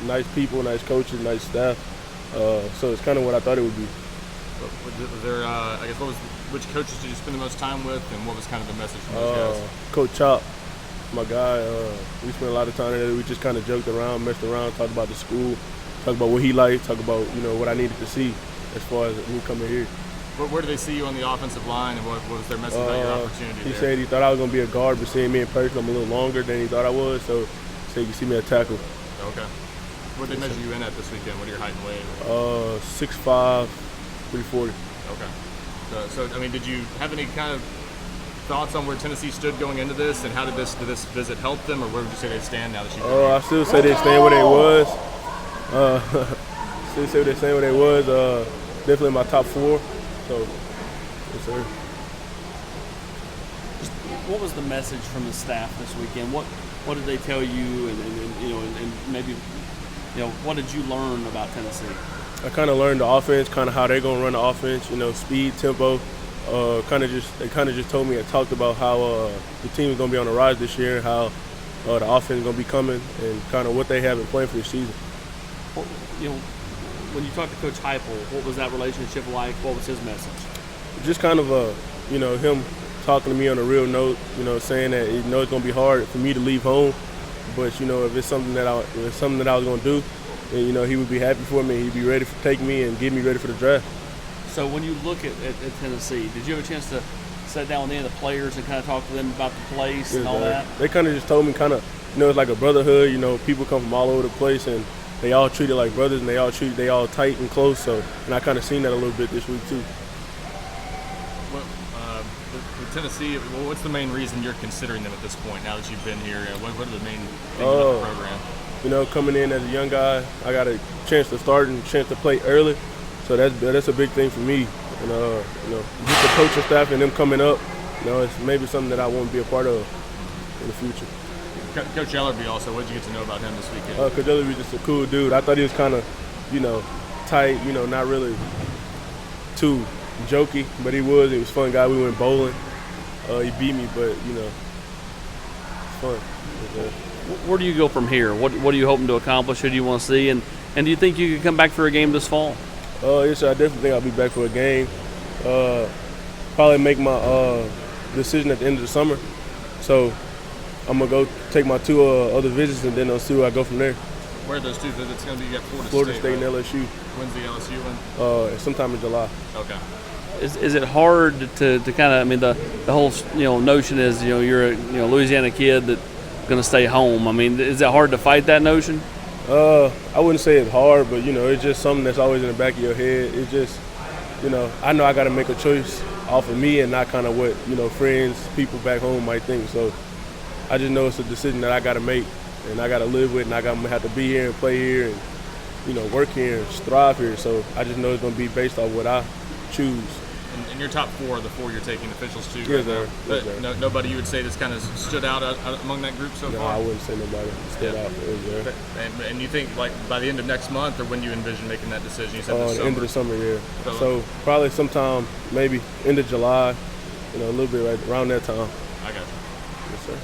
Nice people, nice coaches, nice staff. So it's kind of what I thought it would be. Was there, I guess, which coaches did you spend the most time with, and what was kind of the message from those guys? Coach Chop, my guy, we spent a lot of time together. We just kind of joked around, messed around, talked about the school, talked about what he liked, talked about what I needed to see as far as me coming here. Where did they see you on the offensive line, and what was their message about your opportunity He there? said he thought I was going to be a guard, but seeing me in person, I'm a little longer than he thought I was, so he said you can see me at tackle. Okay. What did they measure you in at this weekend? What are your height and weight? 6'5", 340. Okay. So I mean, did you have any kind of thoughts on where Tennessee stood going into this, and how did this visit help them, or where would you say they stand now that you've been here? I still say they stand where they was. Still say they stand where they was. Definitely in my top 4. So, yes, sir. What was the message from the staff this weekend? What did they tell you, and maybe what did you learn about Tennessee? I kind of learned the offense, kind of how they're gonna run the offense. Speed, tempo. They kind of just told me and talked about how the team is gonna be on the rise this year, and how the offense is gonna be coming, and kind of what they have in plan for this season. When you talked to Coach Heupel, what was that relationship like? What was his message? Just kind of him talking to me on a real note. Saying that it's gonna be hard for me to leave home, but if it's something that I was gonna do, then he would be happy for me. He'd be ready to take me and get me ready for the draft. So when you look at Tennessee, did you have a chance to sit down with any of the players and kind of talk to them about the place and all that? They kind of just told me it's like a brotherhood. People come from all over the place, and they all treat it like brothers, and they all tight and close. So, and I kind of seen that a little bit this week too. With Tennessee, what's the main reason you're considering them at this point now that you've been here? What are the main things about the program? Coming in as a young guy, I got a chance to start and a chance to play early, so that's a big thing for me. Just the coaching staff and them coming up, it's maybe something that I want to be a part of in the future. Coach Ellerby also, what did you get to know about him this weekend? Coach Ellerby just a cool dude. I thought he was kind of, tight, not really too jokey, but he was a fun guy. We went bowling. He beat me, but it's fun. Where do you go from here? What are you hoping to accomplish? Who do you want to see? And do you think you can come back for a game this fall? Yes, sir. I definitely think I'll be back for a game. Probably make my decision at the end of the summer. So I'm going to go take my 2 other visits, and then I'll see where I go from there. Where are those 2 visits going to be? You got Florida State right? and LSU. When's the LSU one? Sometime in July. Okay. Is it hard to kind of, the whole notion is you're a Louisiana kid that's going to stay home. Is it hard to fight that notion? I wouldn't say it's hard, but it's just something that's always in the back of your head. It's just I know I got to make a choice off of me and not kind of what friends, people back home might think. So I just know it's a decision that I got to make, and I got to live with, and I'm gonna have to be here and play here and work here and thrive here. So I just know it's gonna be based off what I choose. And your top 4 are the 4 you're taking officials to. Yes, sir. But yes, sir. Nobody you would say that's kind of stood out among that group so no, far? I wouldn't say nobody stood out. Yes, sir. And you think by the end of next month, or when you envision making that decision? You said the end of the summer, yeah. So probably sometime, maybe end of July, a little bit right around that time. I got you. Yes, sir.